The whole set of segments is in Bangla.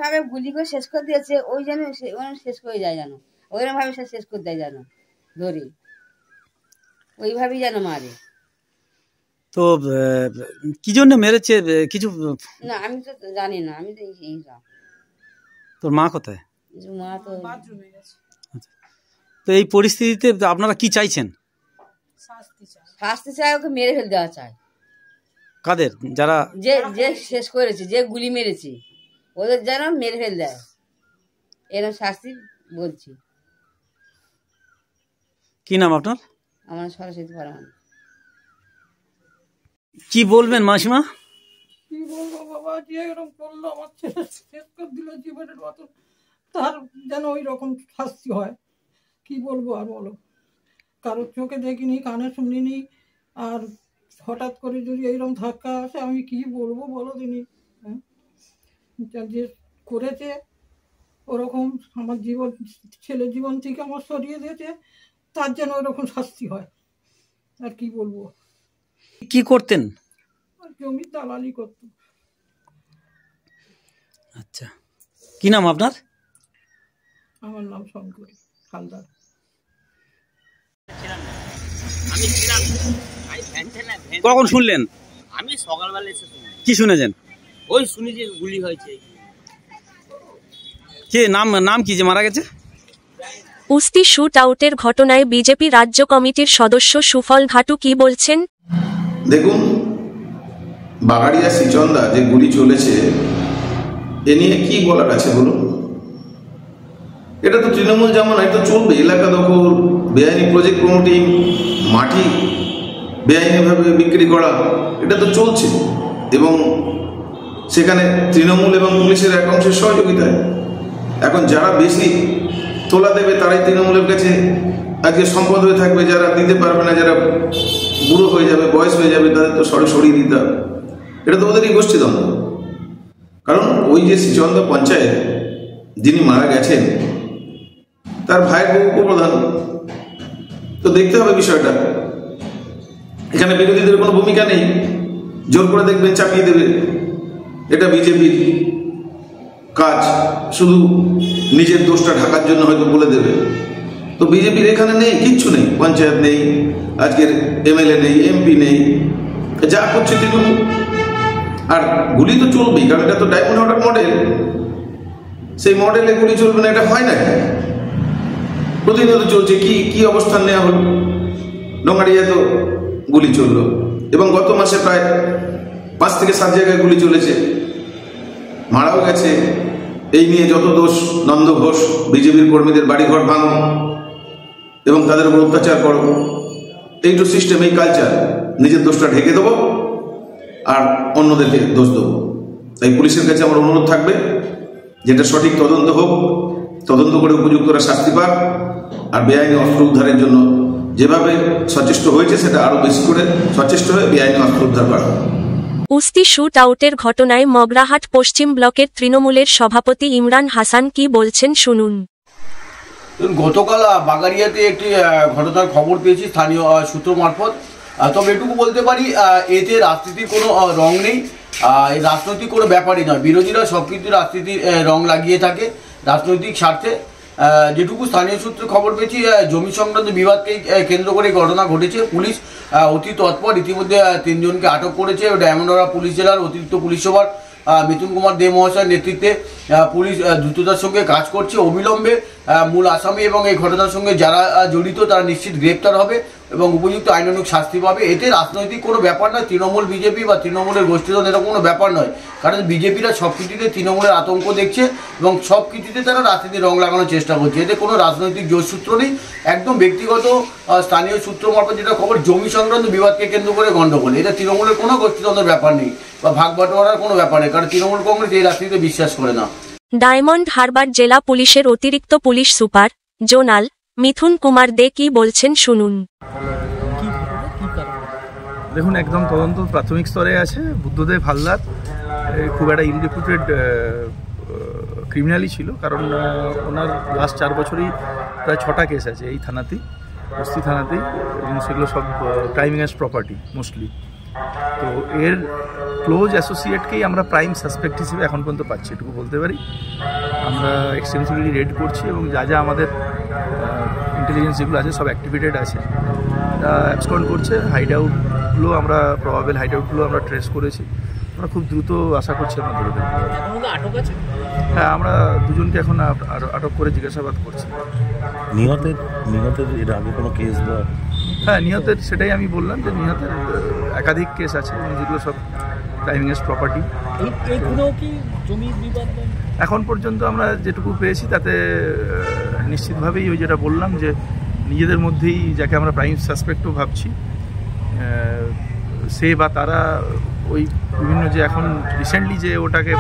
ভাবে গুলি করে শেষ করে দিয়েছে, ওই যেন শেষ করে যায়, যেন ওইরকম ভাবে সে শেষ করে দেয়, যেন ধরে ওইভাবেই যেন মারে। তো কি জন্য মেরেছে কিছু না, আমি তো জানি না, আমি তো এই। তোর মা কোথায়? মা তো বাথরুমে গেছে। তো এই পরিস্থিতিতে আপনারা কি চাইছেন? শাস্তি চাই, ওকে মেরে ফেলে দেওয়া চাই। কাদের? যারা যে শেষ করেছে, যে গুলি মেরেছে, ওদের যেন মেরে ফেলে দেয়, এরকম শাস্তি বলছি। কি নাম আপনার? আমার সরস্বতী পরমান। কি বলবেন মাসিমা? কি বলবো বাবা, যে এরকম করলো আমার ছেলে, শেষ করে দিল জীবনের মতো, তার যেন ওই রকম শাস্তি হয়। কি বলবো আর বলো, কারোর চোখে দেখিনি, কানে শুনিনি, আর হঠাৎ করে যদি এইরকম ধাক্কা আসে আমি কি বলবো বলো দিনি। যে করেছে ওরকম আমার জীবন, ছেলে জীবন থেকে আমার সরিয়ে দিয়েছে, তার যেন ওরকম শাস্তি হয়। আর কি বলবো। কি করতেন? জমি দালালি করত। আচ্ছা, কি নাম আপনার? আমার নাম শঙ্করী হালদার। কখন শুনলেন? আমি সকালবেলা এসে শুনি। কি শুনেছেন? ওই শুনি যে গুলি হয়েছে। কে নাম কি যে মারা গেছে? কুস্তি শুট আউটের ঘটনায় বিজেপি রাজ্য কমিটির সদস্য সুফল ঘাটু কি বলছেন? দেখুন, বাগাড়িয়া সিচন্দা যে গুলি চলেছে, এ নিয়ে কি বলার আছে বলুন? এটা তো তৃণমূল যেমন এটা চলবে, এলাকা দখল, বেআইনি প্রজেক্ট প্রমোটিং, মাটি বেআইনিভাবে বিক্রি করা, এটা তো চলছে, এবং সেখানে তৃণমূল এবং পুলিশের এক অংশের সহযোগিতায়। এখন যারা বেশি তোলা দেবে তারাই তৃণমূলের কাছে আজকে সম্পদ হয়ে থাকবে, যারা দিতে পারবে না, যারা বুড়ো হয়ে যাবে, বয়স হয়ে যাবে, তাদের তো সরিয়ে দিতে হবে। এটা তো ওদেরই গোষ্ঠীদ্বন্দ্ব। কারণ ওই যে সিচন্দ পঞ্চায়েত যিনি মারা গেছেন, তার ভাইয়ের উপপ্রধান, তো দেখতে হবে বিষয়টা। এখানে বিরোধীদের কোনো ভূমিকা নেই, জোর করে দেখবেন চাপিয়ে দেবে, এটা বিজেপির কাজ, শুধু নিজের দোষটা ঢাকার জন্য হয়তো বলে দেবে। তো বিজেপির এখানে নেই, কিচ্ছু নেই, পঞ্চায়েত নেই, আজকের এমএলএ নেই, এমপি নেই, যা করছে তৃণমূল। আর গুলি তো চলবেই, কারণ এটা তো ডায়মন্ড হারবার মডেল, সেই মডেলে গুলি চলবে না এটা হয় না? প্রতিনিয়ত চলছে। কি অবস্থান নেওয়া হলো? ডোঙ্গাড়িয়ায় তো গুলি চললো, এবং গত মাসে প্রায় 5 থেকে 7 জায়গায় গুলি চলেছে, মারাও গেছে। এই নিয়ে যত দোষ, নন্দ ঘোষ, বিজেপির কর্মীদের বাড়িঘর ভাঙো এবং তাদের উপর অত্যাচার করো, এই তো সিস্টেম, এই কালচার। নিজের দোষটা ঢেকে দেবো আর অন্যদেরকে দোষ দেবো। তাই পুলিশের কাছে আমার অনুরোধ থাকবে, যেটা সঠিক তদন্ত হোক, তদন্ত করে উপযুক্তরা শাস্তি পাক, আর বেআইনি অস্ত্র উদ্ধারের জন্য যেভাবে সচেষ্ট হয়েছে সেটা আরো বেশি করে সচেষ্ট হয়ে বেআইনি অস্ত্র উদ্ধার করা। কুস্তি শুট আউটের ঘটনায় মগরাহাট পশ্চিম ব্লকের তৃণমূলের সভাপতি ইমরান হাসান কি বলছেন শুনুন। গতকাল বাগাড়িয়াতে একটি ঘটনার খবর পেয়েছি স্থানীয় সূত্র মারফত। তবে এটুকু বলতে পারি, এতে রাজনীতির কোনো রং নেই, এই রাজনৈতিক কোনো ব্যাপারই নয়। বিরোধীরা সব কিছু রাজনীতির রং লাগিয়ে থাকে রাজনৈতিক স্বার্থে। যেটুকু স্থানীয় সূত্রে খবর পেয়েছি, জমি সংক্রান্ত বিবাদকে কেন্দ্র করে ঘটনা ঘটেছে। পুলিশ অতি তৎপর, ইতিমধ্যে 3 জনকে আটক করেছে। ডায়মন্ড হারবার পুলিশ জেলার অতিরিক্ত পুলিশ সুপার মিথুন কুমার দে মহাশয়ের নেতৃত্বে পুলিশ দ্রুততার সঙ্গে কাজ করছে। অবিলম্বে মূল আসামি এবং এই ঘটনার সঙ্গে যারা জড়িত তারা নিশ্চিত গ্রেপ্তার হবে এবং উপযুক্ত আইনানুগ শাস্তি পাবে। এতে রাজনৈতিক কোনো ব্যাপার নয়, তৃণমূল বিজেপি বা তৃণমূলের গোষ্ঠীদ্বন্দ্ব এরকম কোনো ব্যাপার নয়। কারণ বিজেপিরা সব কিছুতে তৃণমূলের আতঙ্ক দেখছে এবং সব কিছুতে তারা রাজনীতির রং লাগানোর চেষ্টা করছে। এতে কোনো রাজনৈতিক যোগসূত্র নেই, একদম ব্যক্তিগত স্থানীয় সূত্র মারফত যেটা খবর, জমি সংক্রান্ত বিবাদকে কেন্দ্র করে গণ্ডগোল। এটা তৃণমূলের কোনো গোষ্ঠীদ্বন্দ্বের ব্যাপার নেই বা ভাগ বাটোয়ারার কোনো ব্যাপার নেই, কারণ তৃণমূল কংগ্রেস এই রাজনীতিতে বিশ্বাস করে না। ডায়মন্ড হারবার জেলা পুলিশের অতিরিক্ত পুলিশ সুপার জোনাল মিথুন কুমার দে কি বলছেন শুনুন। দেখুন, একদম তদন্ত প্রাথমিক স্তরে আছে। বুদ্ধদেব হালদার খুব একটা ইনরেপুটেড ক্রিমিনালই ছিল, কারণ ওনার লাস্ট 4 বছরই প্রায় 6টা কেস আছে এই থানাতেই, বস্তি থানাতেই, এবং সেগুলো সব ক্রাইম এগেন্সট প্রপার্টি মোস্টলি। তো এর ক্লোজ অ্যাসোসিয়েটকেই আমরা প্রাইম সাসপেক্ট হিসেবে এখন পর্যন্ত পাচ্ছি, এটুকু বলতে পারি। আমরা এক্সটেন্সিভলি রেড করছি এবং যা যা আমাদের ইন্টেলিজেন্স যেগুলো আছে সব অ্যাক্টিভেটেড আছে, অ্যাবসকন্ড করছে। হাইডআউটগুলো আমরা প্রবাবেল হাইডআউটগুলো আমরা ট্রেস করেছি, আমরা খুব দ্রুত আশা করছি আমরা ধরে দেবো। হ্যাঁ, আমরা দুজনকে এখন আটক করে জিজ্ঞাসাবাদ করছি। নিহতের এর আগে কোনো কেস বা? হ্যাঁ, নিহতের সেটাই আমি বললাম যে নিহতের একাধিক কেস আছে যেগুলো সব ক্রাইম এগেইনস্ট প্রপার্টি। এখন পর্যন্ত আমরা যেটুকু পেয়েছি তাতে নিশ্চিতভাবেই ওই যেটা বললাম যে নিজেদের মধ্যেই যাকে আমরা প্রাইম সাসপেক্টও ভাবছি সে বা তারা ওই বিভিন্ন যে এখন রিসেন্টলি যে ওটাকে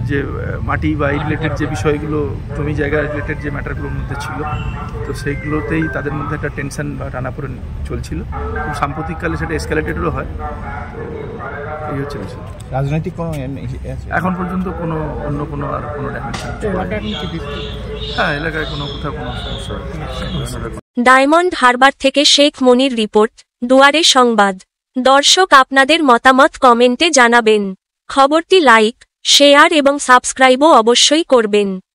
যে মাটি বা এই রিলেটেড যে বিষয়গুলো জমি জায়গা রিলেটেড যে ম্যাটারগুলোর মধ্যে ছিল, তো সেইগুলোতেই তাদের মধ্যে একটা টেনশন বা টানাপোড়েন চলছিল। খুব সাম্প্রতিককালে সেটা এসকালেটেডও হয়। তো এই হচ্ছে বিষয়। রাজনৈতিক কোনো এখন পর্যন্ত কোনো অন্য কোনো আর কোনো ডাইমেনশন। হ্যাঁ, এলাকায় কোথাও কোনো সমস্যা। ডায়মন্ড হারবার থেকে শেখ মনির রিপোর্ট, দুয়ারে সংবাদ। দর্শক, আপনাদের মতামত কমেন্টে জানাবেন। খবরটি লাইক, শেয়ার এবং সাবস্ক্রাইবও অবশ্যই করবেন।